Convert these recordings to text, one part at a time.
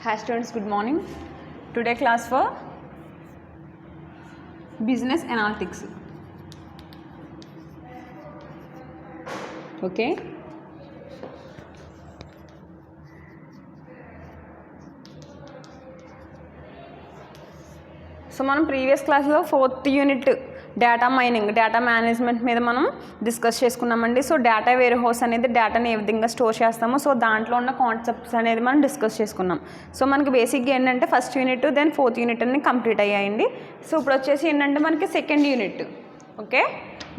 Hi students, good morning. Today class for business analytics. Okay. So మనం previous క్లాస్లో 4th unit data mining data management మీద మనం discuss చేసుకున్నామండి. So data wear house అనేది డేటాని ఏ విధంగా స్టోర్ చేస్తామో సో దాంట్లో ఉన్న కాన్సెప్ట్స్ అనేది మనం డిస్కస్ చేసుకున్నాం. సో మనకి బేసిక్గా ఏంటంటే first unit then 4th unit అన్ని కంప్లీట్ అయ్యాయండి. సో ఇప్పుడు వచ్చేసి ఏంటంటే మనకి second unit. Okay,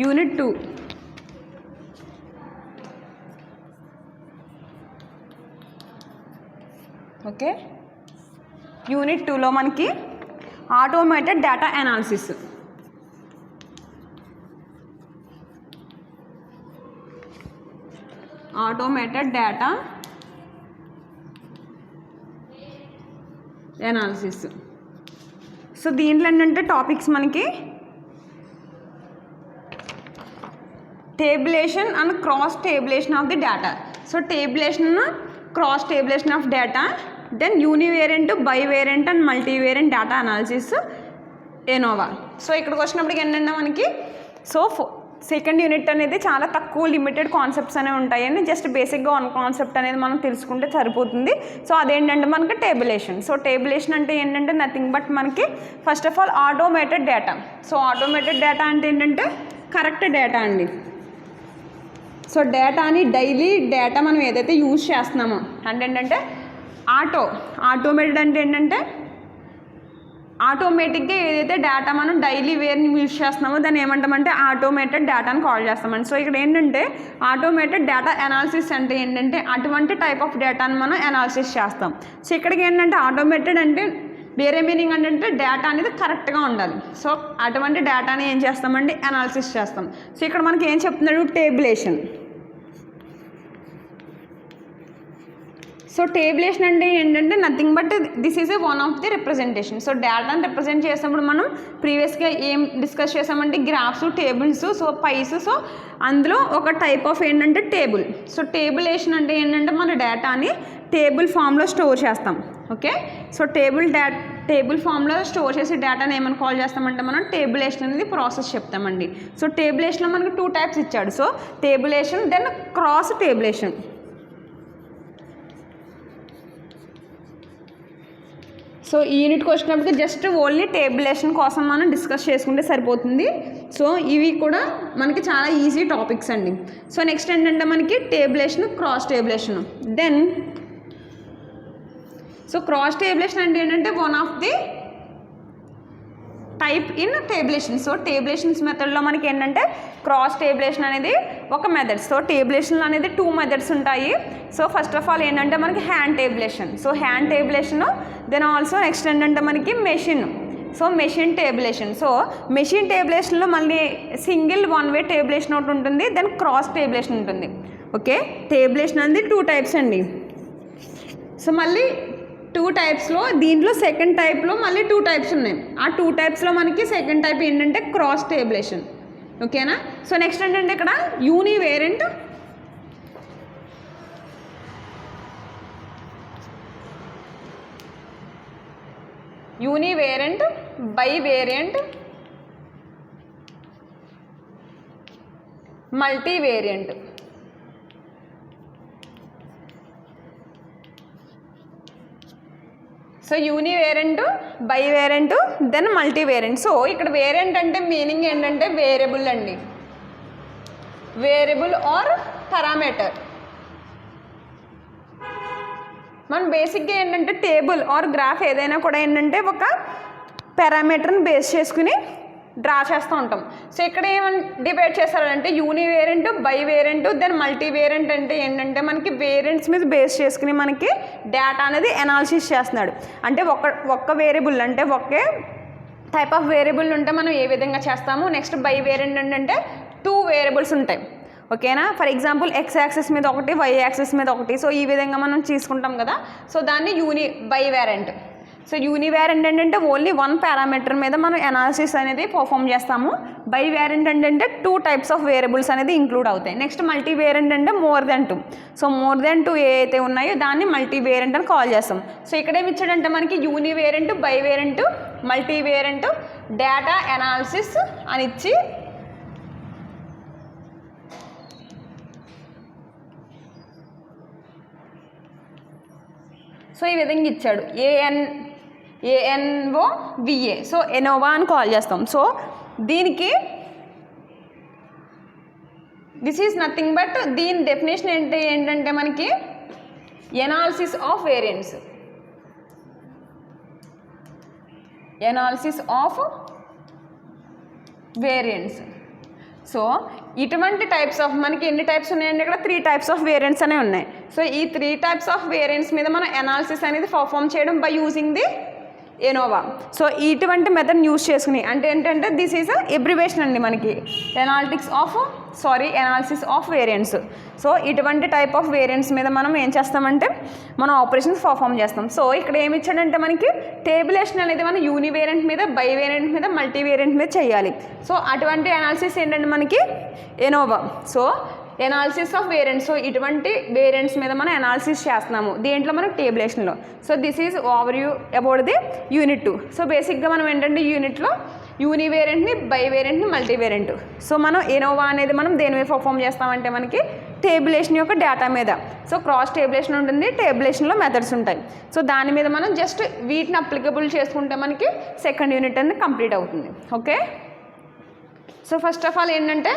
unit 2. Okay, unit 2లో మనకి automated data analysis. Automated data analysis. So దీంట్లో ఏంటంటే టాపిక్స్ మనకి tabulation and cross tabulation of the data. So tabulation cross tabulation of data, then univariate, bivariate and multivariate data analysis ANOVA. So ఇక్కడికి వచ్చినప్పటికి ఏంటంటే మనకి second unit అనేది చాలా తక్కువ లిమిటెడ్ కాన్సెప్ట్స్ అనేవి ఉంటాయండి. జస్ట్ బేసిక్గా వన్ కాన్సెప్ట్ అనేది మనం తెలుసుకుంటే సరిపోతుంది. సో అదేంటంటే మనకి టేబులేషన్. సో టేబులేషన్ అంటే ఏంటంటే నథింగ్ బట్ మనకి first of all automated data. So automated data అంటే ఏంటంటే కరెక్ట్ డేటా అండి. సో డేటాని డైలీ డేటా మనం ఏదైతే యూజ్ చేస్తున్నామో అంటే ఏంటంటే ఆటోమేటెడ్ అంటే ఏంటంటే ఆటోమేటిక్గా ఏదైతే డేటా మనం డైలీ వేర్ని యూజ్ చేస్తున్నామో దాన్ని ఏమంటామంటే ఆటోమేటెడ్ డేటాని కాల్ చేస్తామండి. సో ఇక్కడ ఏంటంటే ఆటోమేటెడ్ డేటా అనాలిసిస్ అంటే ఏంటంటే అటువంటి టైప్ ఆఫ్ డేటాని మనం అనాలిసిస్ చేస్తాం. సో ఇక్కడికి ఏంటంటే ఆటోమేటెడ్ అంటే వేరే మీనింగ్ అంటే డేటా అనేది కరెక్ట్గా ఉండాలి. సో అటువంటి డేటాని ఏం చేస్తామండి అనాలిసిస్ చేస్తాం. సో ఇక్కడ మనకి ఏం చెప్తున్నాడు టేబులేషన్. సో టేబులేషన్ అంటే ఏంటంటే nothing but this is one of the representation. So డేటాని రిప్రజెంట్ చేసినప్పుడు మనం ప్రీవియస్గా ఏం డిస్కస్ చేసామంటే graphs, tables, so pies. So అందులో ఒక టైప్ ఆఫ్ ఏంటంటే టేబుల్. సో టేబులేషన్ అంటే ఏంటంటే మన డేటాని టేబుల్ ఫామ్లో స్టోర్ చేస్తాం. ఓకే, సో టేబుల్ ఫామ్లో స్టోర్ చేసే డేటాని ఏమని కాల్ చేస్తామంటే మనం టేబులేషన్ అనేది ప్రాసెస్ చెప్తామండి. సో టేబులేషన్లో మనకు 2 టైప్స్ ఇచ్చాడు. So tabulation then cross tabulation. So ఈ యూనిట్కి వచ్చినప్పుడు జస్ట్ ఓన్లీ టేబులేషన్ కోసం మనం డిస్కస్ చేసుకుంటే సరిపోతుంది. సో ఇవి కూడా మనకి చాలా ఈజీ టాపిక్స్ అండి. సో నెక్స్ట్ ఏంటంటే మనకి tabulation, cross tabulation. Then so cross tabulation అంటే ఏంటంటే one of the type in tabulation. So tabulations మెథడ్లో మనకి ఏంటంటే క్రాస్ టేబులేషన్ అనేది ఒక మెథడ్. సో టేబులేషన్ అనేది 2 మెథడ్స్ ఉంటాయి. సో ఫస్ట్ ఆఫ్ ఆల్ ఏంటంటే మనకి hand tabulation. So hand tabulation, then also next ఏంటంటే మనకి machine. So machine tabulation. So machine టేబులేషన్లో మళ్ళీ సింగిల్ వన్ వే టేబులేషన్ ఒకటి ఉంటుంది, దెన్ క్రాస్ టేబులేషన్ ఉంటుంది. ఓకే, టేబులేషన్ అనేది 2 టైప్స్ అండి. సో మళ్ళీ 2 టైప్స్లో దీంట్లో సెకండ్ టైప్లో మళ్ళీ 2 టైప్స్ ఉన్నాయి. ఆ 2 టైప్స్లో మనకి సెకండ్ టైప్ ఏంటంటే క్రాస్ టేబులేషన్. ఓకేనా. సో నెక్స్ట్ ఏంటంటే ఇక్కడ univariate, బైవేరియంట్, multivariate. So univariate, bivariate, then multivariate. So ఇక్కడ వేరియంట్ అంటే మీనింగ్ ఏంటంటే వేరియబుల్ అండి, వేరియబుల్ ఆర్ పారామీటర్. మనం బేసిక్గా ఏంటంటే టేబుల్ ఆర్ గ్రాఫ్ ఏదైనా కూడా ఏంటంటే ఒక పారామీటర్ని బేస్ చేసుకుని డ్రా చేస్తూ ఉంటాం. సో ఇక్కడ ఏమని డివైడ్ చేస్తారంటే యూనివేరియంట్, బైవేరియంట్, దెన్ మల్టీవేరియంట్ అంటే ఏంటంటే మనకి వేరియంట్స్ మీద బేస్ చేసుకుని మనకి డేటా అనేది అనాలిసిస్ చేస్తున్నాడు. అంటే ఒక్క వేరియబుల్ అంటే ఒకే టైప్ ఆఫ్ వేరియబుల్ ఉంటే మనం ఏ విధంగా చేస్తాము. నెక్స్ట్ బైవేరియంట్ అంటే 2 వేరియబుల్స్ ఉంటాయి. ఓకేనా. ఫర్ ఎగ్జాంపుల్ ఎక్స్ యాక్సిస్ మీద ఒకటి, వై యాక్సిస్ మీద ఒకటి. సో ఈ విధంగా మనం తీసుకుంటాం కదా. సో దాన్ని బైవేరియంట్. సో యూనివేరియంట్ ఏంటంటే ఓన్లీ వన్ పారామీటర్ మీద మనం అనాలిసిస్ అనేది పర్ఫామ్ చేస్తాము. బైవేరియంట్ ఏంటంటే 2 టైప్స్ ఆఫ్ వేరియబుల్స్ అనేది ఇంక్లూడ్ అవుతాయి. నెక్స్ట్ మల్టీవేరియంట్ అంటే more than 2. So more than 2 ఏ అయితే ఉన్నాయో దాన్ని మల్టీవేరియంట్ అని కాల్ చేస్తాం. సో ఇక్కడ ఏమి ఇచ్చాడంటే మనకి యూనివేరియంట్, బైవేరియంట్, మల్టీవేరియంట్, డేటా అనాలిసిస్ అని ఇచ్చి సో ఈ విధంగా ఇచ్చాడు ANOVA. సో ఎనోవా అని కాల్ చేస్తాం. సో దీనికి దిస్ ఈజ్ నథింగ్ బట్ దీని డెఫినేషన్ ఏంటంటే మనకి analysis of variance. Analysis of variance. So ఇటువంటి టైప్స్ ఆఫ్ మనకి ఎన్ని టైప్స్ ఉన్నాయండి ఇక్కడ 3 టైప్స్ ఆఫ్ వేరియన్స్ అనేవి ఉన్నాయి. సో ఈ 3 టైప్స్ ఆఫ్ వేరియన్స్ మీద మనం అనాలిసిస్ అనేది పర్ఫామ్ చేయడం by using the Innova. So ఇటువంటి మెథడ్ యూజ్ చేసుకుని అంటే ఏంటంటే దిస్ ఈజ్ ఎబ్రివేషన్ అండి మనకి ఎనాలిసిస్ ఆఫ్ వేరియన్స్. సో ఇటువంటి టైప్ ఆఫ్ వేరియన్స్ మీద మనం ఏం చేస్తామంటే మనం ఆపరేషన్స్ పర్ఫామ్ చేస్తాం. సో ఇక్కడ ఏమి ఇచ్చాడంటే మనకి టేబులేషన్ అనేది మనం యూనివేరియంట్ మీద, బైవేరియంట్ మీద, మల్టీవేరియంట్ మీద చేయాలి. సో అటువంటి అనాలిసిస్ ఏంటంటే మనకి ANOVA. So analysis of variance. So ఇటువంటి వేరియన్స్ మీద మనం అనాలిసిస్ చేస్తున్నాము దేంట్లో మనం టేబులేషన్లో. So this is overview about the unit 2. So బేసిక్గా మనం ఏంటంటే యూనిట్లో యూనివేరియంట్ని, బైవేరియంట్ని, మల్టీవేరియంట్. సో మనం ఎనోవా అనేది మనం దేని మీద పర్ఫామ్ చేస్తామంటే మనకి టేబులేషన్ యొక్క డేటా మీద. సో క్రాస్ టేబులేషన్ ఉంటుంది, టేబులేషన్లో మెథడ్స్ ఉంటాయి. సో దాని మీద మనం జస్ట్ వీటిని అప్లికబుల్ చేసుకుంటే మనకి సెకండ్ యూనిట్ అనేది కంప్లీట్ అవుతుంది. Okay. So first of all ఏంటంటే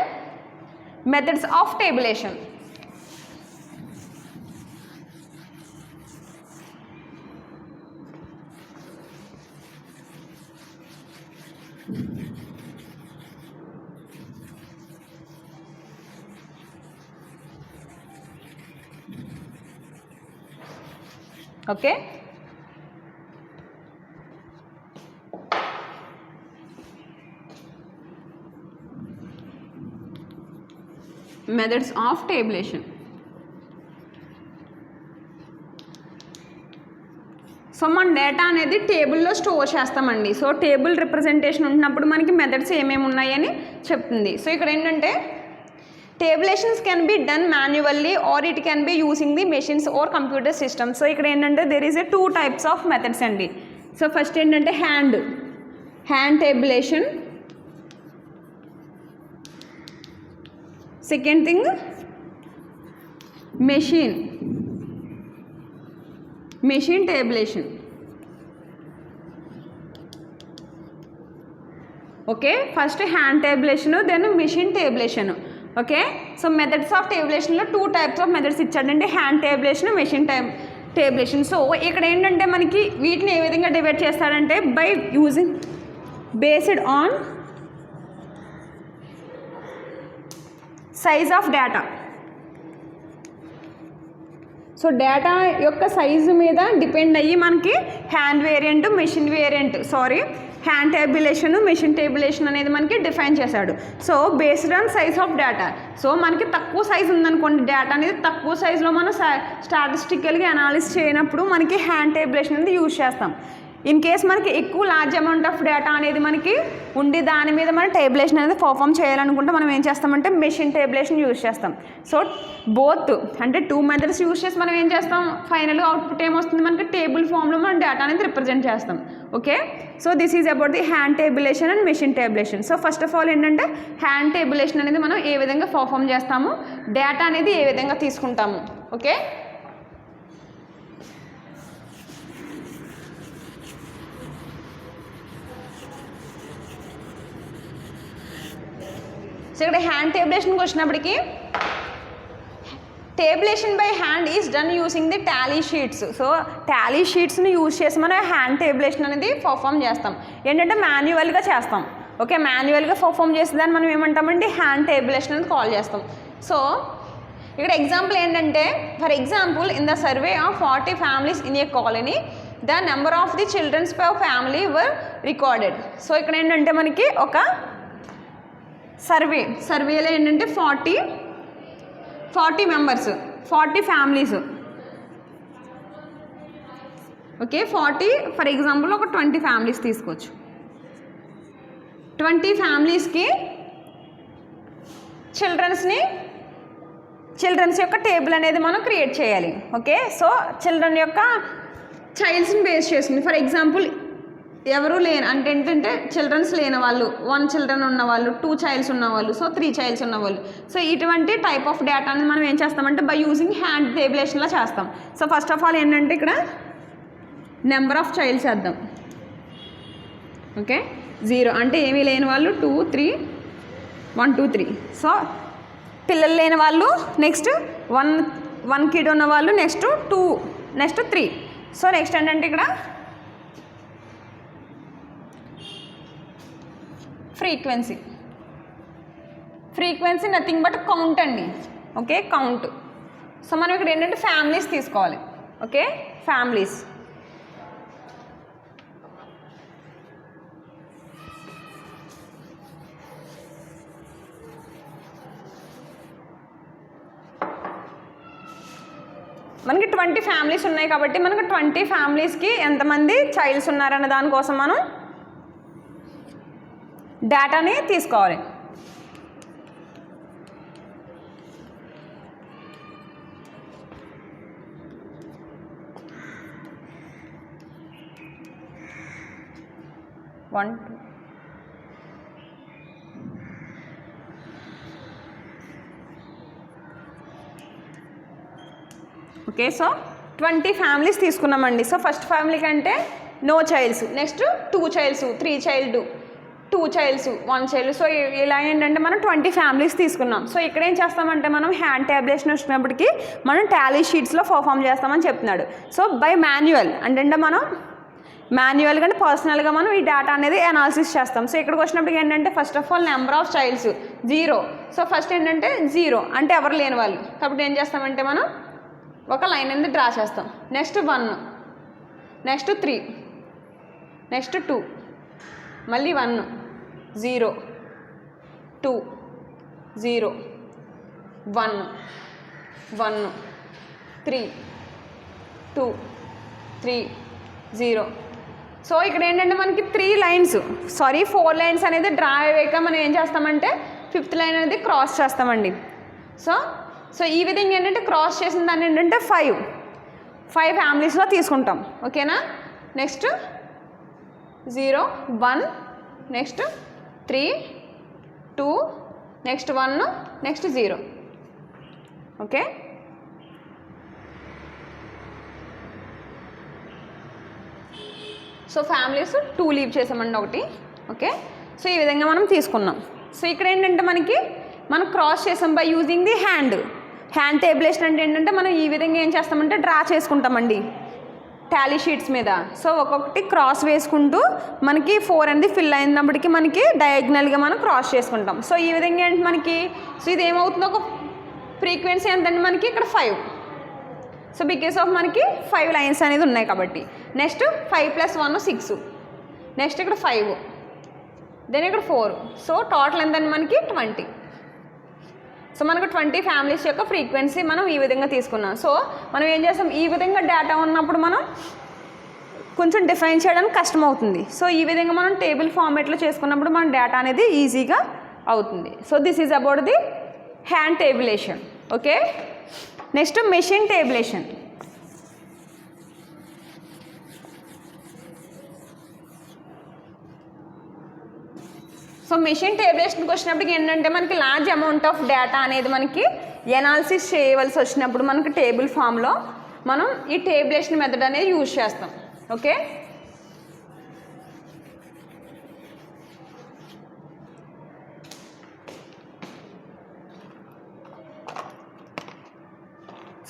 methods of tabulation. Okay. Methods of tabulation. So మన డేటా అనేది టేబుల్లో స్టోర్ చేస్తామండి. సో టేబుల్ రిప్రజెంటేషన్ ఉన్నప్పుడు మనకి మెథడ్స్ ఏమేమి ఉన్నాయని చెప్తుంది. సో ఇక్కడ ఏంటంటే tabulations can be done manually or it can be using the machines or computer systems. So ఇక్కడ ఏంటంటే there is 2 types of methods అండి. సో ఫస్ట్ ఏంటంటే hand tabulation. Second thing machine tabulation. Okay. First hand tabulation, then machine tabulation. Okay. So methods of టేబులేషన్లో 2 types of methods ఇచ్చాడండి, hand tabulation, machine tabulation. So ఇక్కడ ఏంటంటే మనకి వీటిని ఏ విధంగా డివైడ్ చేస్తాడంటే by using based on size of data. So data యొక్క సైజు మీద డిపెండ్ అయ్యి మనకి hand variant, hand tabulation, machine tabulation అనేది మనకి డిఫైన్ చేశాడు. So based on size of data. So మనకి తక్కువ సైజు ఉందనుకోండి, డేటా అనేది తక్కువ సైజులో మనం స్టాటిస్టికల్గా అనాలిసిస్ చేయనప్పుడు మనకి హ్యాండ్ టేబులేషన్ అనేది యూజ్ చేస్తాం. ఇన్ కేస్ మనకి ఎక్కువ లార్జ్ అమౌంట్ ఆఫ్ డేటా అనేది మనకి ఉండి దాని మీద మనం టేబులేషన్ అనేది పర్ఫామ్ చేయాలనుకుంటే మనం ఏం చేస్తామంటే మెషిన్ టేబులేషన్ యూజ్ చేస్తాం. సో బోత్ అంటే 2 మెథడ్స్ యూజ్ చేసి మనం ఏం చేస్తాం, ఫైనల్గా అవుట్పుట్ ఏమొస్తుంది మనకి టేబుల్ ఫామ్లో మనం డేటా అనేది రిప్రజెంట్ చేస్తాం. Okay. So this is about the hand tabulation and machine tabulation. So first of all ఏంటంటే హ్యాండ్ టేబులేషన్ అనేది మనం ఏ విధంగా పర్ఫామ్ చేస్తాము, డేటా అనేది ఏ విధంగా తీసుకుంటాము. ఓకే. సో ఇక్కడ హ్యాండ్ టేబులేషన్కి వచ్చినప్పటికీ tabulation by hand is done using the tally sheets. So tally షీట్స్ని యూజ్ చేసి మనం హ్యాండ్ టేబులేషన్ అనేది పర్ఫామ్ చేస్తాం. ఏంటంటే మాన్యువల్గా చేస్తాం. ఓకే. మాన్యువల్గా పర్ఫామ్ చేసేదాన్ని మనం ఏమంటామంటే హ్యాండ్ టేబులేషన్ అనేది కాల్ చేస్తాం. సో ఇక్కడ ఎగ్జాంపుల్ ఏంటంటే for example in the survey of 40 families in a colony the number of the childrens per family were recorded. So ఇక్కడ ఏంటంటే మనకి ఒక సర్వేలో ఏంటంటే 40 members, 40 families. Okay 40 for example ఒక 20 ఫ్యామిలీస్ తీసుకోవచ్చు. 20 ఫ్యామిలీస్కి చిల్డ్రన్స్ యొక్క టేబుల్ అనేది మనం క్రియేట్ చేయాలి. ఓకే సో చిల్డ్రన్ యొక్క చైల్డ్స్ని బేస్ చేసుకుని ఫర్ ఎగ్జాంపుల్ ఎవరు లేని అంటే ఏంటంటే చిల్డ్రన్స్ లేని వాళ్ళు 1 చిల్డ్రన్ ఉన్నవాళ్ళు 2 చైల్డ్స్ ఉన్నవాళ్ళు సో 3 చైల్డ్స్ ఉన్నవాళ్ళు సో ఇటువంటి టైప్ ఆఫ్ డేటా అనేది మనం ఏం చేస్తామంటే బై యూజింగ్ హ్యాండ్ టేబులేషన్లో చేస్తాం. సో ఫస్ట్ ఆఫ్ ఆల్ ఏంటంటే ఇక్కడ నెంబర్ ఆఫ్ చైల్డ్స్ వేద్దాం. ఓకే 0 అంటే ఏమీ లేని వాళ్ళు 2 3 1 2 3 సో పిల్లలు లేని వాళ్ళు నెక్స్ట్ 1 కిడ్ ఉన్న వాళ్ళు నెక్స్ట్ 2 నెక్స్ట్ 3 సో నెక్స్ట్ ఏంటంటే ఇక్కడ ఫ్రీక్వెన్సీ నథింగ్ బట్ కౌంట్ అండి. Okay count. సో మనం ఇక్కడ ఏంటంటే ఫ్యామిలీస్ తీసుకోవాలి. ఓకే ఫ్యామిలీస్ మనకి 20 ఫ్యామిలీస్ ఉన్నాయి కాబట్టి మనకు 20 ఫ్యామిలీస్కి ఎంతమంది చైల్డ్స్ ఉన్నారన్న దానికోసం మనం డేటాని తీసుకోవాలి. ఓకే సో 20 ఫ్యామిలీస్ తీసుకున్నామండి. సో ఫస్ట్ ఫ్యామిలీ కంటే no childs next 2 childs 3 child 2 childs 1 child so ఇలా ఏంటంటే మనం 20 ఫ్యామిలీస్ తీసుకున్నాం. సో ఇక్కడ ఏం చేస్తామంటే మనం హ్యాండ్ ట్యాబ్లేషన్ వచ్చినప్పటికీ మనం టాలీ షీట్స్లో పర్ఫామ్ చేస్తామని చెప్తున్నాడు. సో బై మాన్యువల్ అంటే మనం మాన్యువల్గా పర్సనల్గా మనం ఈ డేటా అనేది అనాలిసిస్ చేస్తాం. సో ఇక్కడికి వచ్చినప్పటికి ఏంటంటే first of all number of childs 0 so first ఏంటంటే 0 అంటే ఎవరు లేని వాళ్ళు కాబట్టి ఏం చేస్తామంటే మనం ఒక లైన్ అనేది డ్రా చేస్తాం. నెక్స్ట్ 1 నెక్స్ట్ 3 నెక్స్ట్ 2 మళ్ళీ 1 0 2 0 1 1 3 2 3 0 సో ఇక్కడ ఏంటంటే మనకి 4 లైన్స్ అనేది డ్రా అయ్యాక మనం ఏం చేస్తామంటే 5th లైన్ అనేది క్రాస్ చేస్తామండి. సో ఈ విధంగా ఏంటంటే క్రాస్ చేసిన దాన్ని ఏంటంటే 5 ఫ్యామిలీస్లో తీసుకుంటాం. ఓకేనా next 0 1 next 3 2 next 1 next 0 okay so families 2 leave చేసామండి ఒకటి. ఓకే సో ఈ విధంగా మనం తీసుకున్నాం. సో ఇక్కడ ఏంటంటే మనం క్రాస్ చేసాం by using the hand tabulation అంటే ఏంటంటే మనం ఈ విధంగా ఏం చేస్తామంటే డ్రా చేసుకుంటామండి టాలీ షీట్స్ మీద. సో ఒక్కొక్కటి క్రాస్ వేసుకుంటూ మనకి 4 అనేది ఫిల్ అయినప్పటికీ మనకి డయాగ్నల్గా మనం క్రాస్ చేసుకుంటాం. సో ఈ విధంగా ఏంటి మనకి సో ఇది ఏమవుతుందో ఒక ఫ్రీక్వెన్సీ ఎంతంటే మనకి ఇక్కడ 5 సో బికాస్ ఆఫ్ మనకి 5 లైన్స్ అనేది ఉన్నాయి కాబట్టి నెక్స్ట్ 5 + 1 6 నెక్స్ట్ ఇక్కడ 5 దెన్ ఇక్కడ 4 సో టోటల్ ఎంతంటే మనకి 20 సో మనకు 20 ఫ్యామిలీస్ యొక్క ఫ్రీక్వెన్సీ మనం ఈ విధంగా తీసుకున్నాం. సో మనం ఏం చేస్తాం ఈ విధంగా డేటా ఉన్నప్పుడు మనం కొంచెం డిఫైన్ చేయడానికి కష్టం అవుతుంది. సో ఈ విధంగా మనం టేబుల్ ఫార్మేట్లో చేసుకున్నప్పుడు మన డేటా అనేది ఈజీగా అవుతుంది. So this is about the hand tabulation. Okay next machine tabulation. So machine టేబులేషన్కి వచ్చినప్పటికి ఏంటంటే మనకి లార్జ్ అమౌంట్ ఆఫ్ డేటా అనేది మనకి ఎనాలిసిస్ చేయవలసి వచ్చినప్పుడు మనకి టేబుల్ ఫామ్లో మనం ఈ టేబులేషన్ మెథడ్ అనేది యూజ్ చేస్తాం. Okay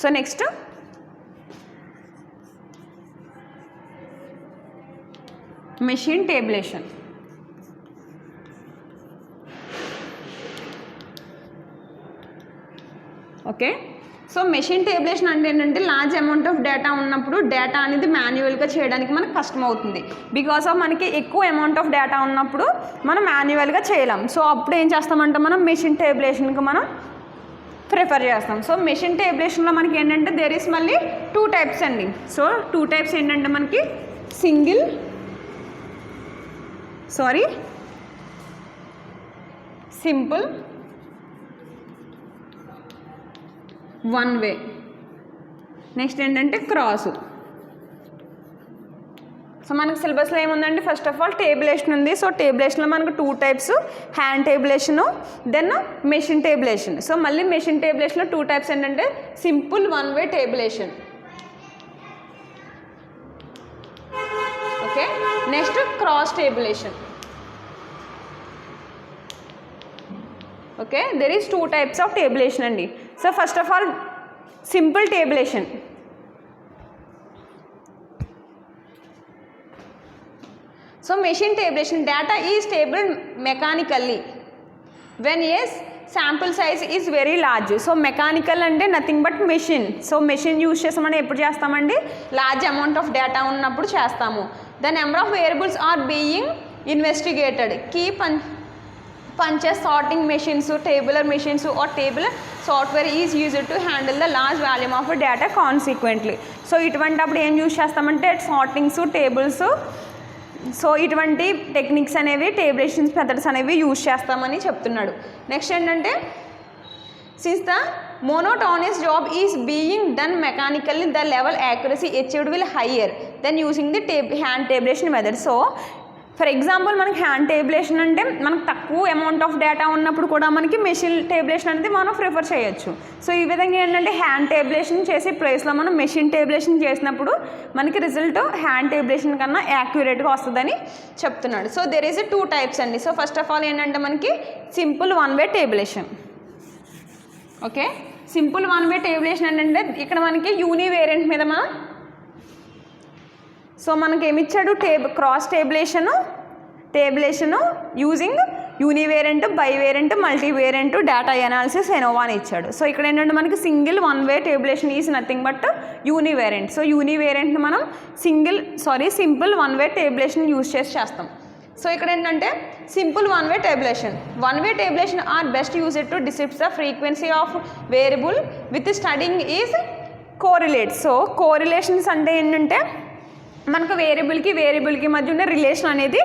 so next machine tabulation. Okay so machine tabulation అంటే ఏంటంటే లార్జ్ అమౌంట్ ఆఫ్ డేటా ఉన్నప్పుడు డేటా అనేది మాన్యువల్గా చేయడానికి మనకు కష్టం అవుతుంది. బికాస్ ఆఫ్ మనకి ఎక్కువ అమౌంట్ ఆఫ్ డేటా ఉన్నప్పుడు మనం మాన్యువల్గా చేయలేం. సో అప్పుడు ఏం చేస్తామంటే మనం మెషిన్ టేబులేషన్కి మనం ప్రిఫర్ చేస్తాం. సో మెషిన్ టేబులేషన్లో మనకి ఏంటంటే దేర్ ఈస్ మళ్ళీ 2 టైప్స్ అండి. సో 2 టైప్స్ ఏంటంటే మనకి సింపుల్ వన్ వే, నెక్స్ట్ ఏంటంటే క్రాస్. సో మనకి సిలబస్లో ఏముందంటే ఫస్ట్ ఆఫ్ ఆల్ టేబులేషన్ ఉంది. సో టేబులేషన్లో మనకు 2 types, hand tabulation then machine tabulation. So మళ్ళీ మెషిన్ టేబులేషన్లో 2 టైప్స్ ఏంటంటే simple one way tabulation, okay. Next cross tabulation, okay. There is 2 types of tabulation అండి. So first of all simple tabulation. So machine tabulation data is tabled mechanically when sample size is very large. So mechanical అంటే nothing but machine. So machine use చేస్తామని ఎప్పుడు చేస్తామండి, large amount of data ఉన్నప్పుడు చేస్తాము. The number of variables are being investigated. Key punches, sorting machines, tabular machines or tabular software is used to handle the large volume of data consequently. So ఇటువంటి అప్పుడు ఏం use చేస్తామంటే sortings, tables, so ఇటువంటి techniques అనేవి tabulations methods అనేవి use చేస్తామని చెప్తున్నాడు. Next ఏంటంటే since the monotonous job is being done mechanically the level accuracy achieved will higher then using the hand tabulation method. So for example మనకి hand tabulation అంటే మనకు తక్కువ అమౌంట్ ఆఫ్ డేటా ఉన్నప్పుడు కూడా మనకి మెషిన్ టేబులేషన్ అనేది మనం ప్రిఫర్ చేయొచ్చు. సో ఈ విధంగా ఏంటంటే హ్యాండ్ టేబులేషన్ చేసే ప్లేస్లో మనం మెషిన్ టేబులేషన్ చేసినప్పుడు మనకి రిజల్ట్ హ్యాండ్ టేబులేషన్ కన్నా యాక్యురేట్గా వస్తుందని చెప్తున్నాడు. సో దెర్ ఈజ్ 2 టైప్స్ అండి. సో ఫస్ట్ ఆఫ్ ఆల్ ఏంటంటే మనకి simple one way tabulation, okay. Simple one way tabulation ఏంటంటే ఇక్కడ మనకి యూనివేరియంట్ మీద మనం, సో మనకి ఏమిచ్చాడు cross tabulation using univariant, బైవేరియంట్, multivariant data analysis ANOVA అని ఇచ్చాడు. సో ఇక్కడ ఏంటంటే మనకి single one way tabulation is nothing but univariant. So యూనివేరియంట్ని మనం simple one way tabulation use చేస్తాం. సో ఇక్కడ ఏంటంటే simple one way tabulation are best used to describe the frequency of variable with studying is correlate. So correlations అంటే ఏంటంటే మనకు వేరియబుల్కి మధ్య ఉన్న రిలేషన్ అనేది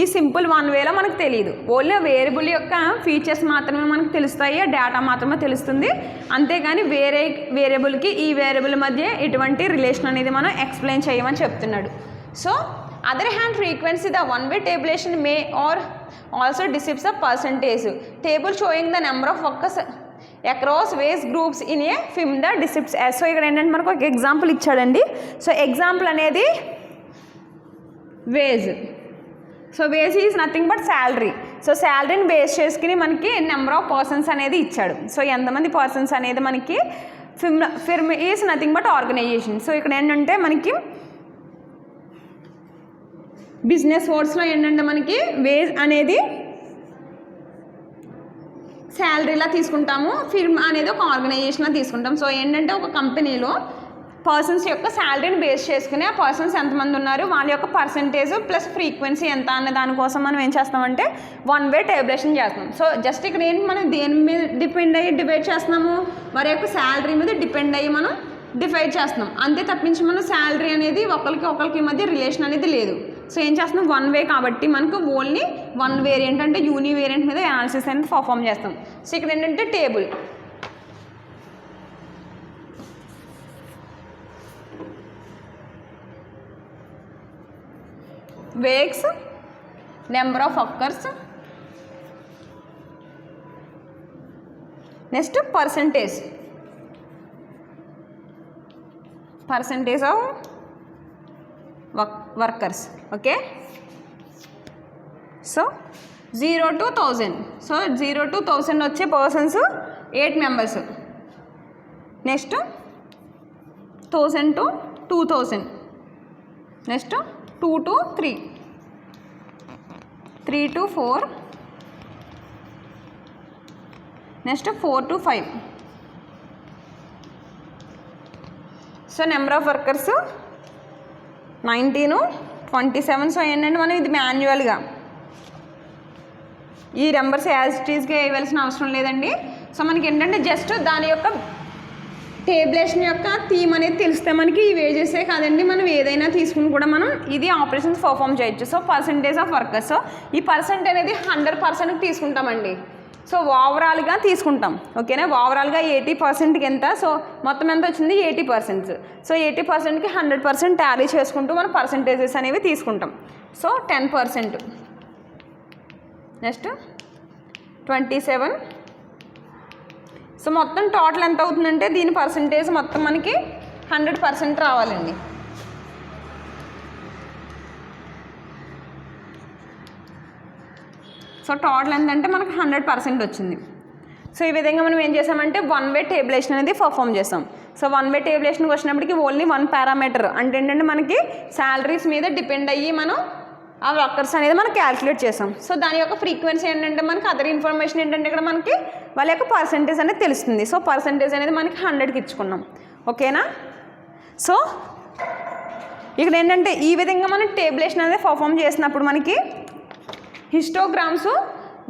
ఈ సింపుల్ వన్ వేలో మనకు తెలియదు. ఓన్లీ వేరియబుల్ యొక్క ఫీచర్స్ మాత్రమే మనకు తెలుస్తాయి, డేటా మాత్రమే తెలుస్తుంది. అంతేగాని వేరియబుల్కి ఈ వేరియబుల్ మధ్య ఎటువంటి రిలేషన్ అనేది మనం ఎక్స్ప్లెయిన్ చేయమని చెప్తున్నాడు. So other hand frequency the one way tabulation may are also describes the percentage table showing the number of workers across ways groups in a firm the describes. So ఇక్కడ ఏంటంటే మనకు ఒక example ఇచ్చాడండి. So example అనేది wage. So wage is nothing but salary. So శాలరీని base చేసుకుని మనకి number of persons అనేది ఇచ్చాడు. సో ఎంతమంది పర్సన్స్ అనేది మనకి firm is nothing but organisation. So ఇక్కడ ఏంటంటే మనకి బిజినెస్ వర్డ్స్లో ఏంటంటే మనకి వేజ్ అనేది శాలరీలా తీసుకుంటాము, ఫిర్మ్ అనేది ఒక ఆర్గనైజేషన్లా తీసుకుంటాం. సో ఏంటంటే ఒక కంపెనీలో పర్సన్స్ యొక్క శాలరీని బేస్ చేసుకుని ఆ పర్సన్స్ ఎంతమంది ఉన్నారు, వాళ్ళ యొక్క పర్సంటేజ్ ప్లస్ ఫ్రీక్వెన్సీ ఎంత అనే దానికోసం మనం ఏం చేస్తామంటే వన్ వే టేబులేషన్ చేస్తాం. సో జస్ట్ ఇక్కడ ఏంటి మనం దేని మీద డిపెండ్ అయ్యి డివైడ్ చేస్తున్నాము, వారి యొక్క శాలరీ మీద డిపెండ్ అయ్యి మనం డివైడ్ చేస్తున్నాం. అంతే తప్పించి మనం శాలరీ అనేది ఒకరికి మధ్య రిలేషన్ అనేది లేదు. సో ఏం చేస్తున్నాం వన్ వే కాబట్టి మనకు ఓన్లీ వన్ వేరియంట్ అంటే యూనివేరియంట్ మీద అనాలిసిస్ అనేది పర్ఫామ్ చేస్తాం. సో ఇక్కడ ఏంటంటే table wakes, number of workers, next percentage of workers, okay. So 0 to 1000. So 0 to 1000 వచ్చే persons 8 members. Next 1000 to 2000. Next 2 to 3, 3 to 4, next 4 to 5. So number of workers 19, 27. So ఏంటంటే మనం ఇది మాన్యువల్గా ఈ నెంబర్స్ యాజ్ ఇట్ ఈస్గా వేయవలసిన అవసరం లేదండి. So మనకి ఏంటంటే జస్ట్ దాని యొక్క టేబులేషన్ యొక్క థీమ్ అనేది తెలిస్తే మనకి ఈ వేజెసే కాదండి, మనం ఏదైనా తీసుకుని కూడా మనం ఇది ఆపరేషన్స్ పర్ఫామ్ చేయొచ్చు. So percentage of workers, so ఈ పర్సెంట్ అనేది 100% తీసుకుంటామండి. సో ఓవరాల్గా తీసుకుంటాం. ఓకేనా, ఓవరాల్గా 80%కి ఎంత, సో మొత్తం ఎంత వచ్చింది 80%. సో 80%కి 100% టాలీ చేసుకుంటూ మనం పర్సంటేజెస్ అనేవి తీసుకుంటాం. So 10%, next 27. సో మొత్తం టోటల్ ఎంత అవుతుందంటే దీని పర్సంటేజ్ మొత్తం మనకి 100% రావాలండి. సో టోటల్ ఎంతంటే మనకు 100% వచ్చింది. సో ఈ విధంగా మనం ఏం చేసామంటే 1 వే టేబులేషన్ అనేది పర్ఫామ్ చేసాం. సో 1 వే టేబులేషన్కి వచ్చినప్పటికి ఓన్లీ 1 పారామీటర్ అంటే ఏంటంటే మనకి శాలరీస్ మీద డిపెండ్ అయ్యి మనం ఆ వర్కర్స్ అనేది మనం క్యాలిక్యులేట్ చేసాం. సో దాని యొక్క ఫ్రీక్వెన్సీ ఏంటంటే మనకి అదర్ ఇన్ఫర్మేషన్ ఏంటంటే ఇక్కడ మనకి వాళ్ళ యొక్క పర్సంటేజ్ అనేది తెలుస్తుంది. సో పర్సంటేజ్ అనేది మనకి 100కి ఇచ్చుకున్నాం. ఓకేనా, సో ఇక్కడ ఏంటంటే ఈ విధంగా మనం టేబులేషన్ అనేది పర్ఫామ్ చేసినప్పుడు మనకి హిస్టోగ్రామ్స్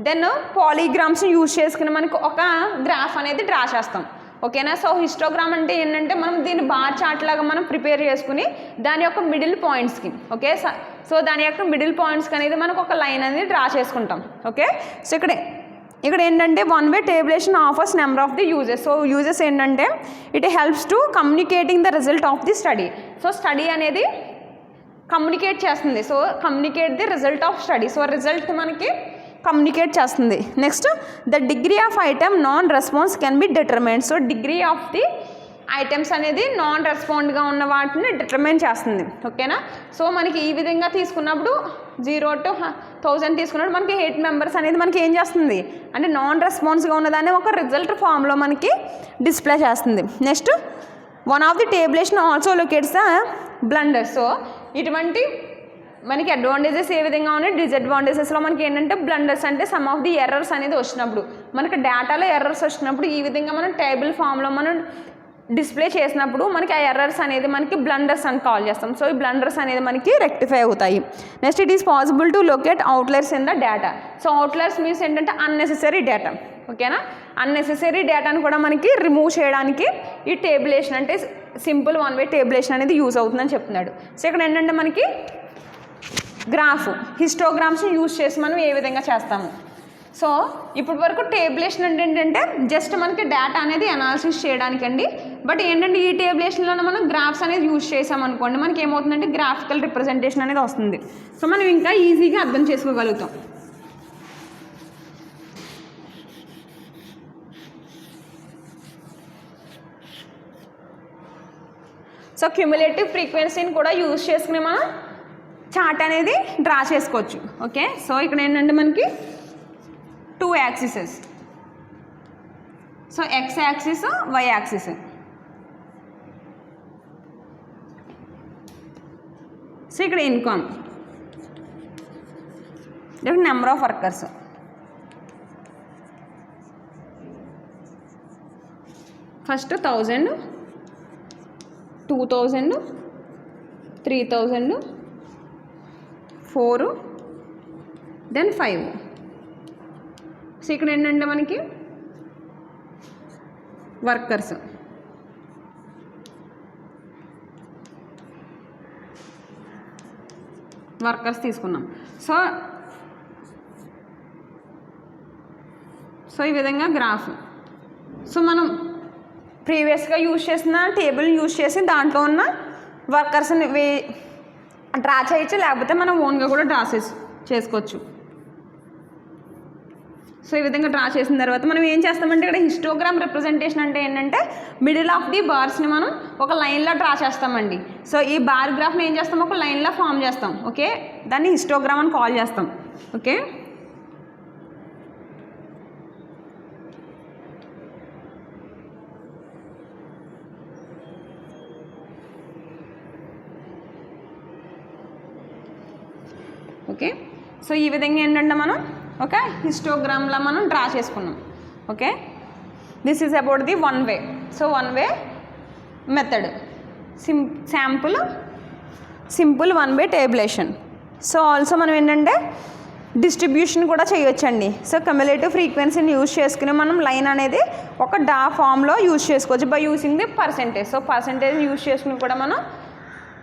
దెన్ పాలీగ్రామ్స్ యూజ్ చేసుకుని మనకి ఒక గ్రాఫ్ అనేది డ్రా చేస్తాం. ఓకేనా, సో హిస్టోగ్రామ్ అంటే ఏంటంటే మనం దీన్ని బార్ చార్ట్ లాగా మనం ప్రిపేర్ చేసుకుని దాని యొక్క మిడిల్ పాయింట్స్కి, ఓకే, సో దాని యొక్క మిడిల్ పాయింట్స్కి అనేది మనకు ఒక లైన్ అనేది డ్రా చేసుకుంటాం. ఓకే, సో ఇక్కడ ఏంటంటే 1 way tabulation offers number of the uses. So uses ఏంటంటే it helps to communicating the result of the study. So study అనేది కమ్యూనికేట్ చేస్తుంది. So communicate the result of study. So result మనకి communicate చేస్తుంది. Next the degree of item non response can be determined. So degree of the items అనేది non రెస్పాండ్గా ఉన్న వాటిని determine చేస్తుంది. ఓకేనా, సో మనకి ఈ విధంగా తీసుకున్నప్పుడు 0 to 1000 తీసుకున్నప్పుడు మనకి 8 మెంబర్స్ అనేది మనకి ఏం చేస్తుంది అంటే నాన్ రెస్పాన్స్గా ఉన్నదాన్ని ఒక రిజల్ట్ ఫామ్లో మనకి డిస్ప్లే చేస్తుంది. Next one of the tabulation also locates the blunders. So ఇటువంటి మనకి అడ్వాంటేజెస్ ఏ విధంగా ఉన్నాయి, డిసడ్వాంటేజెస్లో మనకి ఏంటంటే బ్లండర్స్ అంటే సమ్ ఆఫ్ ది ఎర్రర్స్ అనేది వచ్చినప్పుడు మనకి డేటాలో ఎర్రర్స్ వచ్చినప్పుడు ఈ విధంగా మనం టేబుల్ ఫామ్లో మనం డిస్ప్లే చేసినప్పుడు మనకి ఆ ఎర్రర్స్ అనేది మనకి బ్లండర్స్ అని కాల్ చేస్తాం. సో ఈ బ్లండర్స్ అనేది మనకి రెక్టిఫై అవుతాయి. Next it is possible to locate outliers in the data. So outliers means ఏంటంటే అన్నెసెసరీ డేటా. ఓకేనా, అన్నెసెసరీ డేటాను కూడా మనకి రిమూవ్ చేయడానికి ఈ టేబులేషన్ అంటే సింపుల్ 1 వే టేబులేషన్ అనేది యూజ్ అవుతుందని చెప్తున్నాడు. సో ఇక్కడ ఏంటంటే మనకి గ్రాఫ్ హిస్టోగ్రామ్స్ని యూజ్ చేసి మనం ఏ విధంగా చేస్తాము. సో ఇప్పటి వరకు టేబులేషన్ అంటే ఏంటంటే జస్ట్ మనకి డేటా అనేది అనాలిసిస్ చేయడానికండి. బట్ ఏంటంటే ఈ టేబులేషన్లో మనం గ్రాఫ్స్ అనేది యూజ్ చేసామనుకోండి మనకి ఏమవుతుందంటే గ్రాఫికల్ రిప్రజెంటేషన్ అనేది వస్తుంది. సో మనం ఇంకా ఈజీగా అర్థం చేసుకోగలుగుతాం. సో క్యుములేటివ్ ఫ్రీక్వెన్సీని కూడా యూజ్ చేసుకుని మనం చార్ట్ అనేది డ్రా చేసుకోవచ్చు. ఓకే, సో ఇక్కడ ఏంటంటే మనకి 2 axes. So X axis, Y axis. So ఇక్కడ ఇన్కమ్, ఇక్కడ number of workers. First 1000, 2000, 3000, 4, then 5. So ఇక్కడ ఏంటంటే మనకి వర్కర్స్. తీసుకున్నాం. సో ఈ విధంగా గ్రాఫ్. సో మనం ప్రీవియస్గా యూజ్ చేసిన టేబుల్ని యూజ్ చేసి దాంట్లో ఉన్న వర్కర్స్ని డ్రా చేయొచ్చు, లేకపోతే మనం ఓన్గా కూడా డ్రా చేసుకోవచ్చు. సో ఈ విధంగా డ్రా చేసిన తర్వాత మనం ఏం చేస్తామంటే ఇక్కడ హిస్టోగ్రామ్ రిప్రజెంటేషన్ అంటే ఏంటంటే మిడిల్ ఆఫ్ ది బార్స్ని మనం ఒక లైన్లో డ్రా చేస్తామండి. సో ఈ బార్ గ్రాఫ్ని ఏం చేస్తాం, ఒక లైన్లో ఫామ్ చేస్తాం. ఓకే, దాన్ని హిస్టోగ్రామ్ అని కాల్ చేస్తాం. ఓకే, ఓకే, సో ఈ విధంగా ఏంటంటే మనం ఒక హిస్టోగ్రామ్లా మనం డ్రా చేసుకున్నాం. Okay, this is about the 1 way. So 1 way method, simple 1 way tabulation. So also మనం ఏంటంటే డిస్ట్రిబ్యూషన్ కూడా చేయొచ్చండి. సో క్యుములేటివ్ ఫ్రీక్వెన్సీని యూజ్ చేసుకుని మనం లైన్ అనేది ఒక ఫామ్లో యూజ్ చేసుకోవచ్చు by using the percentage. So percentage use చేసుకుని కూడా మనం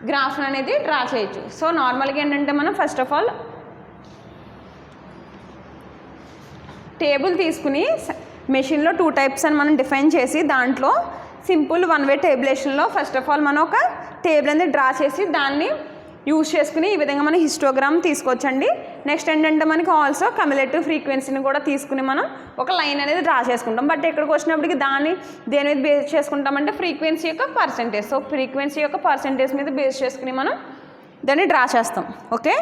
గ్రాఫ్ అనేది డ్రా చేయొచ్చు. సో నార్మల్గా ఏంటంటే మనం ఫస్ట్ ఆఫ్ ఆల్ టేబుల్ తీసుకుని మెషిన్లో 2 టైప్స్ అని మనం డిఫైన్ చేసి దాంట్లో సింపుల్ వన్ వే టేబులేషన్లో ఫస్ట్ ఆఫ్ ఆల్ మనం ఒక టేబుల్ అనేది డ్రా చేసి దాన్ని యూజ్ చేసుకుని ఈ విధంగా మనం హిస్టోగ్రామ్ తీసుకోవచ్చండి. నెక్స్ట్ ఏంటంటే మనకి ఆల్సో క్యుములేటివ్ ఫ్రీక్వెన్సీని కూడా తీసుకుని మనం ఒక లైన్ అనేది డ్రా చేసుకుంటాం. బట్ ఇక్కడికి వచ్చినప్పటికి దాన్ని దేని మీద బేస్ చేసుకుంటామంటే ఫ్రీక్వెన్సీ యొక్క పర్సెంటేజ్. సో ఫ్రీక్వెన్సీ యొక్క పర్సెంటేజ్ మీద బేస్ చేసుకుని మనం దాన్ని డ్రా చేస్తాం. Okay,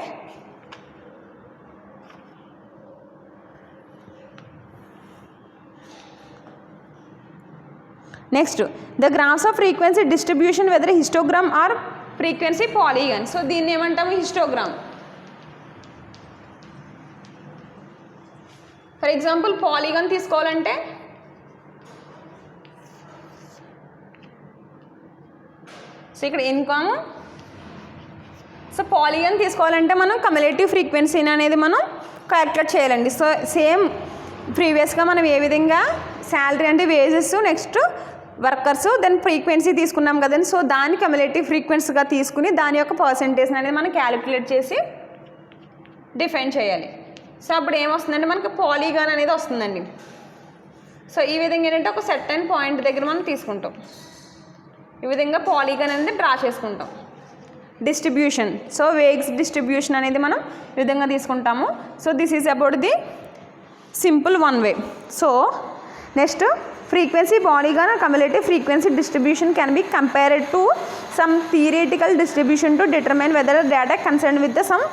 next the graphs of frequency distribution whether histogram or frequency polygon. So దీన్ని ఏమంటాము హిస్టోగ్రామ్. ఫర్ ఎగ్జాంపుల్ పాలిగన్ తీసుకోవాలంటే సో ఇక్కడ ఇన్కమ్. సో పాలిగన్ తీసుకోవాలంటే మనం క్యుములేటివ్ ఫ్రీక్వెన్సీని అనేది మనం క్యాల్కులేట్ చేయాలండి. సో సేమ్ ప్రీవియస్గా మనం ఏ విధంగా శాలరీ అంటే wages, next workers, then frequency తీసుకున్నాం కదండి. సో దాన్ని క్యుములేటివ్ ఫ్రీక్వెన్సీగా తీసుకుని దాని యొక్క పర్సెంటేజ్ అనేది మనం క్యాలిక్యులేట్ చేసి డిఫైన్ చేయాలి. సో అప్పుడు ఏమొస్తుందంటే మనకి పాలిగాన్ అనేది వస్తుందండి. సో ఈ విధంగా ఏంటంటే ఒక సర్టెన్ పాయింట్ దగ్గర మనం తీసుకుంటాం. ఈ విధంగా పాలిగాన్ అనేది డ్రా చేసుకుంటాం. డిస్ట్రిబ్యూషన్, సో వేగ్స్ డిస్ట్రిబ్యూషన్ అనేది మనం ఈ విధంగా తీసుకుంటాము. So this is about the simple one way. So next frequency polygon or cumulative frequency distribution can be compared to some theoretical distribution to determine whether the data concerned with the some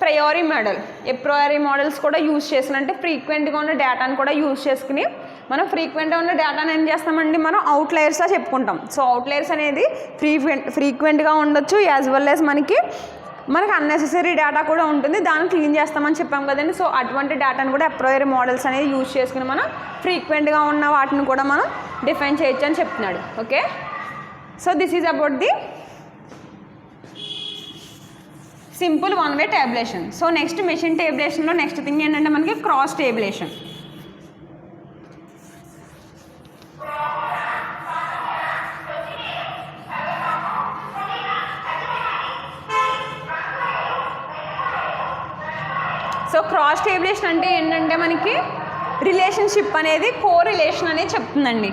priori model. A priori models కూడా use చేసిన అంటే ఫ్రీక్వెంట్గా ఉన్న డేటాను కూడా use చేసుకుని మనం ఫ్రీక్వెంట్గా ఉన్న డేటాను ఏం చేస్తామండి మనం అవుట్లయర్స్గా చెప్పుకుంటాం. సో అవుట్లయర్స్ అనేది ఫ్రీక్వెంట్గా ఉండొచ్చు యాజ్ వెల్ యాజ్ మనకి అన్నెసెసరీ డేటా కూడా ఉంటుంది, దాన్ని క్లీన్ చేస్తామని చెప్పాం కదండి. సో అటువంటి డేటాను కూడా అప్రోయరీ మోడల్స్ అనేది యూజ్ చేసుకుని మనం ఫ్రీక్వెంట్గా ఉన్న వాటిని కూడా మనం డిఫైన్ చేయొచ్చు అని చెప్తున్నాడు. Okay, so this is about the simple one way tabulation. So next machine టేబులేషన్లో నెక్స్ట్ థింగ్ ఏంటంటే మనకి cross tabulation. So cross tabulation అంటే ఏంటంటే మనకి రిలేషన్షిప్ అనేది కోరిలేషన్ అనేది చెప్తుందండి.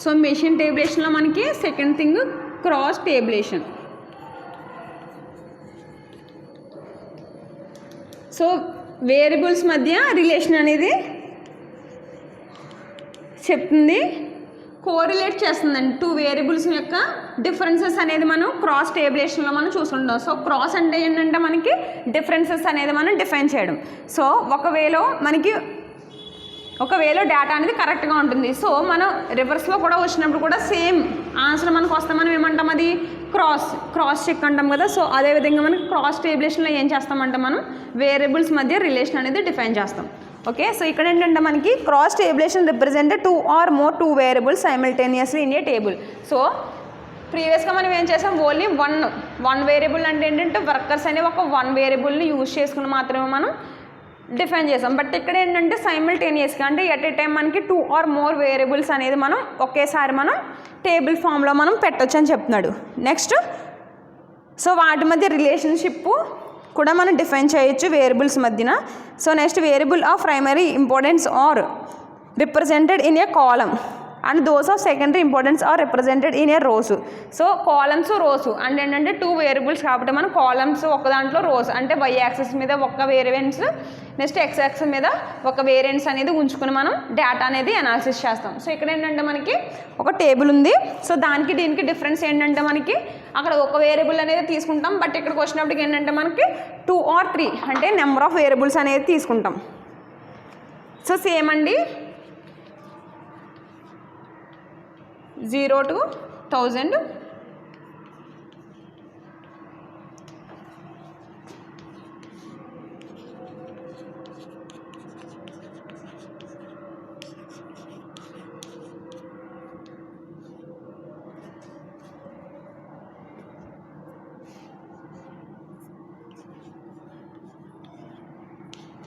సో మెషిన్ టేబులేషన్లో మనకి second thing cross tabulation. So variables మధ్య రిలేషన్ అనేది చెప్తుంది, కోరిలేట్ చేస్తుందండి. 2 వేరియబుల్స్ యొక్క డిఫరెన్సెస్ అనేది మనం క్రాస్ టేబులేషన్లో మనం చూసుకుంటాం. సో క్రాస్ అంటే ఏంటంటే మనకి డిఫరెన్సెస్ అనేది మనం డిఫైన్ చేయడం. సో ఒకవేళ డేటా అనేది కరెక్ట్గా ఉంటుంది. సో మనం రివర్స్లో కూడా వచ్చినప్పుడు కూడా సేమ్ ఆన్సర్ మనకు వస్తే మనం ఏమంటాం అది క్రాస్ చెక్ అంటాం కదా. సో అదేవిధంగా మనకి క్రాస్ టేబులేషన్లో ఏం చేస్తామంటే మనం వేరియబుల్స్ మధ్య రిలేషన్ అనేది డిఫైన్ చేస్తాం. ఓకే, సో ఇక్కడ ఏంటంటే మనకి cross tabulation represent 2 or more variables simultaneously in a table. So ప్రీవియస్గా మనం ఏం చేసాం ఓన్లీ వన్ వేరియబుల్ అంటే ఏంటంటే వర్కర్స్ అనే ఒక 1 వేరియబుల్ని యూజ్ చేసుకుని మాత్రమే మనం డిఫైన్ చేసాం. బట్ ఇక్కడ ఏంటంటే సైమల్టేనియస్గా అంటే ఎట్ ఏ టైం మనకి 2 or more వేరియబుల్స్ అనేది మనం ఒకేసారి మనం టేబుల్ ఫామ్లో మనం పెట్టొచ్చు అని చెప్తున్నాడు. నెక్స్ట్ సో వాటి మధ్య రిలేషన్షిప్ కూడా మనం డిఫైన్ చేయొచ్చు వేరియబుల్స్ మధ్యన. So next variable of primary importance are represented in a column and those of secondary importance are represented in a rows. So columns rows అంటే ఏంటంటే 2 వేరియబుల్స్ కాబట్టి మనం కాలమ్స్ ఒక దాంట్లో రోస్ అంటే వై యాక్సిస్ మీద ఒక వేరియన్స్, నెక్స్ట్ ఎక్స్ యాక్సిస్ మీద ఒక వేరియన్స్ అనేది ఉంచుకుని మనం డేటా అనేది అనాలిసిస్ చేస్తాం. సో ఇక్కడ ఏంటంటే మనకి ఒక టేబుల్ ఉంది. సో దానికి దీనికి డిఫరెన్స్ ఏంటంటే మనకి అక్కడ ఒక వేరియబుల్ అనేది తీసుకుంటాం, బట్ ఇక్కడికి వచ్చినప్పటికి ఏంటంటే మనకి 2 or 3 అంటే నెంబర్ ఆఫ్ వేరియబుల్స్ అనేది తీసుకుంటాం. సో సేమ్ అండి 0 to 1000.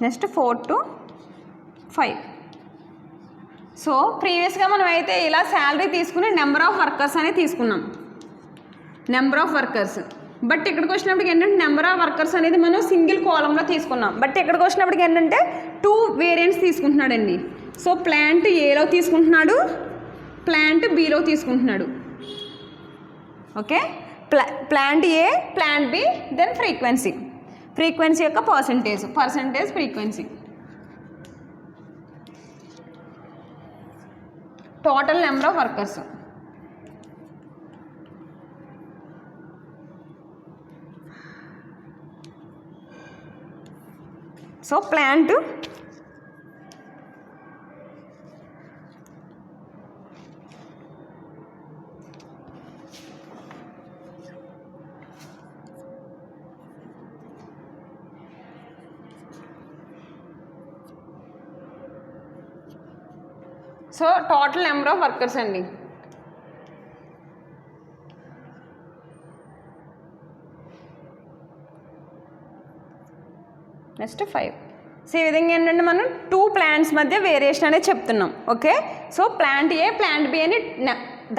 Next 4 to 5. సో ప్రీవియస్గా మనం అయితే ఇలా శాలరీ తీసుకుని నెంబర్ ఆఫ్ వర్కర్స్ అనేది తీసుకున్నాం, నెంబర్ ఆఫ్ వర్కర్స్. బట్ ఇక్కడికి వచ్చినప్పటికి ఏంటంటే నెంబర్ ఆఫ్ వర్కర్స్ అనేది మనం సింగిల్ కాలంలో తీసుకున్నాం. బట్ ఇక్కడికి వచ్చినప్పటికి ఏంటంటే 2 వేరియంట్స్ తీసుకుంటున్నాడండి. సో ప్లాంట్ ఏలో తీసుకుంటున్నాడు, ప్లాంట్ బిలో తీసుకుంటున్నాడు. ఓకే, ప్లాంట్ ఏ, ప్లాంట్ బి, దెన్ ఫ్రీక్వెన్సీ యొక్క percentage frequency, total number of workers. So plant so total number of workers అండి. నెక్స్ట్ 5. సో ఈ విధంగా ఏంటంటే మనం 2 ప్లాంట్స్ మధ్య వేరియేషన్ అనేది చెప్తున్నాం. ఓకే, సో ప్లాంట్ ఏ, ప్లాంట్ బి అని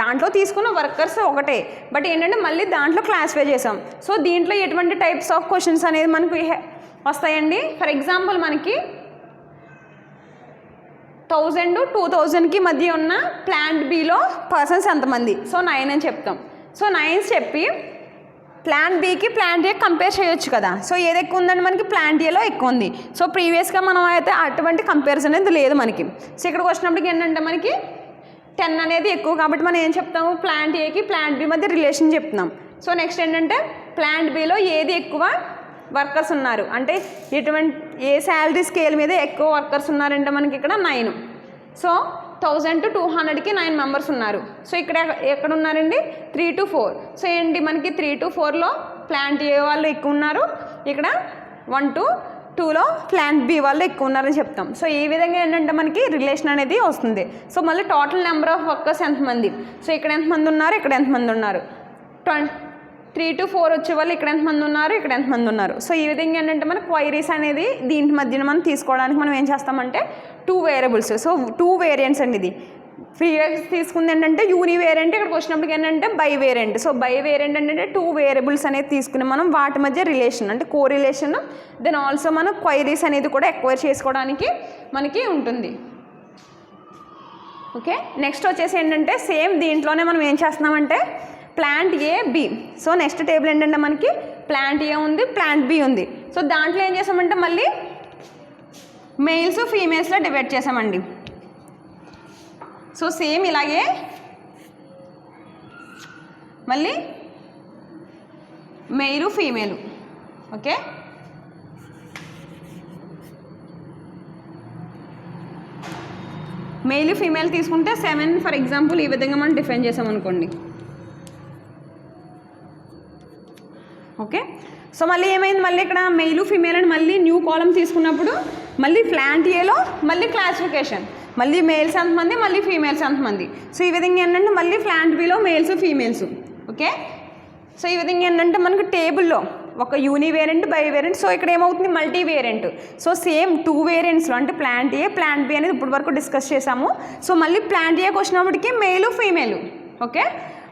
దాంట్లో తీసుకున్న వర్కర్స్ ఒకటే, బట్ ఏంటంటే మళ్ళీ దాంట్లో క్లాసిఫై చేసాం. సో దీంట్లో ఎటువంటి టైప్స్ ఆఫ్ క్వశ్చన్స్ అనేది మనకు వస్తాయండి. ఫర్ ఎగ్జాంపుల్ మనకి 1000 to 2000కి మధ్య ఉన్న ప్లాంట్ బిలో పర్సన్స్ ఎంతమంది, సో 9 అని చెప్తాం. సో 9 చెప్పి ప్లాంట్ బికి ప్లాంట్ ఏ కంపేర్ చేయొచ్చు కదా. సో ఏది ఎక్కువ ఉందండి మనకి, ప్లాంట్ ఏలో ఎక్కువ ఉంది. సో ప్రీవియస్గా మనం అయితే అటువంటి కంపారిజన్ అనేది లేదు మనకి. సో ఇక్కడికి వచ్చినప్పటికి ఏంటంటే మనకి 10 అనేది ఎక్కువ కాబట్టి మనం ఏం చెప్తాము, ప్లాంట్ ఏకి ప్లాంట్ బి మధ్య రిలేషన్ చెప్తున్నాం. సో నెక్స్ట్ ఏంటంటే ప్లాంట్ బిలో ఏది ఎక్కువ వర్కర్స్ ఉన్నారు అంటే ఏ శాలరీ స్కేల్ మీద ఎక్కువ వర్కర్స్ ఉన్నారంటే మనకి ఇక్కడ 9. సో 1000 to 200కి 9 మెంబర్స్ ఉన్నారు. సో ఇక్కడ ఎక్కడ ఉన్నారండి, 3 to 4. సో ఏంటి మనకి 3 to 4లో ప్లాంట్ ఏ వాళ్ళు ఎక్కువ ఉన్నారు, ఇక్కడ 1 to 2లో ప్లాంట్ బి వాళ్ళు ఎక్కువ ఉన్నారని చెప్తాం. సో ఈ విధంగా ఏంటంటే మనకి రిలేషన్ అనేది వస్తుంది. సో మళ్ళీ టోటల్ నెంబర్ ఆఫ్ వర్కర్స్ ఎంతమంది, సో ఇక్కడ ఎంతమంది ఉన్నారు, ఇక్కడ ఎంతమంది ఉన్నారు, 3 to 4 వచ్చే వాళ్ళు ఇక్కడ ఎంతమంది ఉన్నారు, ఇక్కడ ఎంతమంది ఉన్నారు. సో ఈ విధంగా ఏంటంటే మన క్వైరీస్ అనేది దీంట్ మధ్యన మనం తీసుకోవడానికి మనం ఏం చేస్తామంటే 2 వేరియబుల్స్. సో 2 వేరియంట్స్ అండి. ఇది ప్రీవియస్ తీసుకుంది ఏంటంటే యూనివేరియంట్, ఇక్కడికి వచ్చినప్పటికి ఏంటంటే by variant. So by variant ఏంటంటే 2 వేరియబుల్స్ అనేది తీసుకుని మనం వాటి మధ్య రిలేషన్ అంటే కో రిలేషన్, దెన్ ఆల్సో మనం క్వైరీస్ అనేది కూడా ఎక్వైర్ చేసుకోవడానికి మనకి ఉంటుంది. ఓకే, నెక్స్ట్ వచ్చేసి ఏంటంటే సేమ్ దీంట్లోనే మనం ఏం చేస్తున్నామంటే ప్లాంట్ ఏ, బి. సో నెక్స్ట్ టేబుల్ ఏంటంటే మనకి ప్లాంట్ ఏ ఉంది, ప్లాంట్ బి ఉంది. సో దాంట్లో ఏం చేసామంటే మళ్ళీ మెయిల్స్ ఫీమేల్స్లో డివైడ్ చేసామండి. సో సేమ్ ఇలాగే మళ్ళీ mail female. Okay, male female తీసుకుంటే 7 ఫర్ ఎగ్జాంపుల్ ఈ విధంగా మనం డిఫైన్ చేసామనుకోండి. ఓకే, సో మళ్ళీ ఏమైంది, మళ్ళీ ఇక్కడ మెయిల్ ఫీమేల్ అని మళ్ళీ న్యూ కాలం తీసుకున్నప్పుడు మళ్ళీ ప్లాంట్ ఏలో మళ్ళీ క్లాసిఫికేషన్, మళ్ళీ మేల్స్ ఎంతమంది, మళ్ళీ ఫీమేల్స్ ఎంతమంది. సో ఈ విధంగా ఏంటంటే మళ్ళీ plant below males females. Okay, so ఈ విధంగా ఏంటంటే మనకు టేబుల్లో ఒక యూనివేరియంట్, బై వేరియంట్. సో ఇక్కడ ఏమవుతుంది, మల్టీ వేరియంట్. సో సేమ్ 2 వేరియంట్స్లో అంటే ప్లాంట్ ఏ, ప్లాంట్ బి అనేది ఇప్పటి వరకు డిస్కస్ చేసాము. సో మళ్ళీ ప్లాంట్ ఏకి వచ్చినప్పటికీ మేలు ఫీమేలు. ఓకే,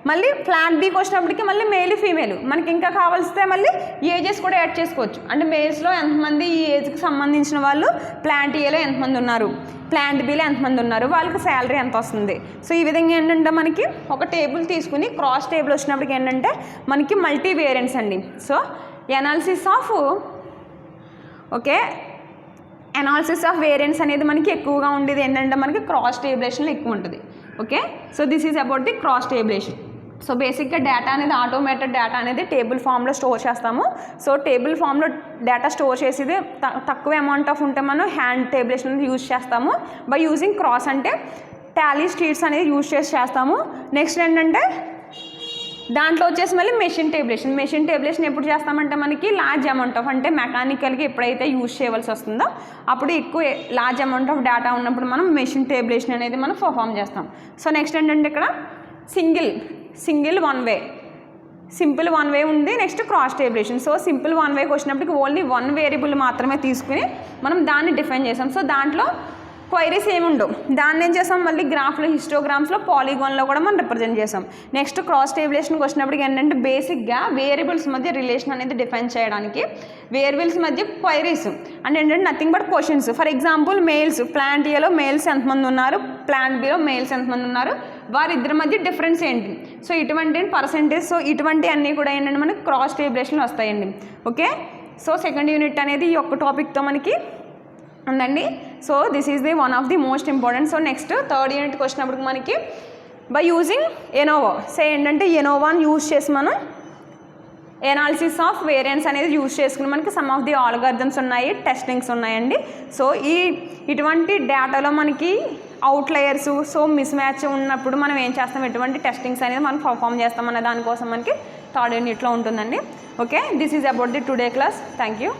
మళ్ళీ ప్లాంట్ బికి వచ్చినప్పటికీ మళ్ళీ మేలు ఫీమేలు. మనకి ఇంకా కావాల్సితే మళ్ళీ ఏజెస్ కూడా యాడ్ చేసుకోవచ్చు. అంటే మేల్స్లో ఎంతమంది ఈ ఏజ్కి సంబంధించిన వాళ్ళు, ప్లాంట్ ఏలో ఎంతమంది ఉన్నారు, ప్లాంట్ బిలో ఎంతమంది ఉన్నారు, వాళ్ళకి శాలరీ ఎంత వస్తుంది. సో ఈ విధంగా ఏంటంటే మనకి ఒక టేబుల్ తీసుకుని క్రాస్ టేబుల్ వచ్చినప్పటికి ఏంటంటే మనకి మల్టీ వేరియంట్స్ అండి. సో ఎనాలిసిస్ ఆఫ్ వేరియంట్స్ అనేది మనకి ఎక్కువగా ఉండేది ఏంటంటే మనకి క్రాస్ టేబులేషన్లో ఎక్కువ ఉంటుంది. Okay, so this is about the cross tabulation. So బేసిక్గా డేటా అనేది ఆటోమేటెడ్ డేటా అనేది టేబుల్ ఫామ్లో స్టోర్ చేస్తాము. సో టేబుల్ ఫామ్లో డేటా స్టోర్ చేసేది తక్కువ అమౌంట్ ఆఫ్ ఉంటే మనం హ్యాండ్ టేబులేషన్ అనేది యూజ్ చేస్తాము. బై యూజింగ్ క్రాస్ అంటే టాలీ స్ట్రీట్స్ అనేది యూజ్ చేస్తాము. నెక్స్ట్ ఏంటంటే దాంట్లో వచ్చేసి మళ్ళీ మెషిన్ టేబులేషన్ ఎప్పుడు చేస్తామంటే మనకి లార్జ్ అమౌంట్ ఆఫ్ అంటే మెకానికల్గా ఎప్పుడైతే యూజ్ చేయవలసి వస్తుందో అప్పుడు ఎక్కువ లార్జ్ అమౌంట్ ఆఫ్ డేటా ఉన్నప్పుడు మనం మెషిన్ టేబులేషన్ అనేది మనం పర్ఫామ్ చేస్తాం. సో నెక్స్ట్ ఏంటంటే ఇక్కడ single 1 way simple one way ఉంది, next cross tabulation. So simple one వేకి వచ్చినప్పటికి ఓన్లీ వన్ వేరియబుల్ మాత్రమే తీసుకుని మనం దాన్ని డిఫైన్ చేసాం. సో దాంట్లో క్వైరీస్ ఏమి ఉండవు. దాన్ని ఏం చేసాం, మళ్ళీ గ్రాఫ్లో హిస్టోగ్రామ్స్లో పాలిగాన్లో కూడా మనం రిప్రజెంట్ చేసాం. నెక్స్ట్ క్రాస్ టేబులేషన్కి వచ్చినప్పటికి ఏంటంటే బేసిక్గా వేరియబుల్స్ మధ్య రిలేషన్ అనేది డిఫైన్ చేయడానికి వేరియబుల్స్ మధ్య క్వైరీస్ అంటే ఏంటంటే nothing but questions. For example males, plant ఏలో మేల్స్ ఎంతమంది ఉన్నారు, ప్లాంట్ బిలో మేల్స్ ఎంతమంది ఉన్నారు, వారిద్దరి మధ్య డిఫరెన్స్ ఏంటి, సో ఇటువంటి పర్సెంటేజ్, సో ఇటువంటి అన్నీ కూడా ఏంటంటే మనకి క్రాస్ టేబులేషన్లో వస్తాయండి. ఓకే, సో సెకండ్ యూనిట్ అనేది ఈ ఒక్క టాపిక్తో మనకి ఉందండి. So this is the one of the most important. So next third యూనిట్కి వచ్చినప్పుడు మనకి బై యూజింగ్ ఎనోవా, సో ఏంటంటే ఎనోవాని యూజ్ చేసి మనం ఎనాలిసిస్ ఆఫ్ వేరియన్స్ అనేది యూజ్ చేసుకుని మనకి సమ్ ఆఫ్ ది ఆల్గారిథమ్స్ ఉన్నాయి, టెస్టింగ్స్ ఉన్నాయండి. సో ఇటువంటి డేటాలో మనకి అవుట్లయర్స్, సో మిస్ మ్యాచ్ ఉన్నప్పుడు మనం ఏం చేస్తాం, ఎటువంటి టెస్టింగ్స్ అనేది మనం పర్ఫామ్ చేస్తాం అనే దానికోసం మనకి థర్డ్ యూనిట్లో ఉంటుందండి. Okay, this is about the today class. Thank you.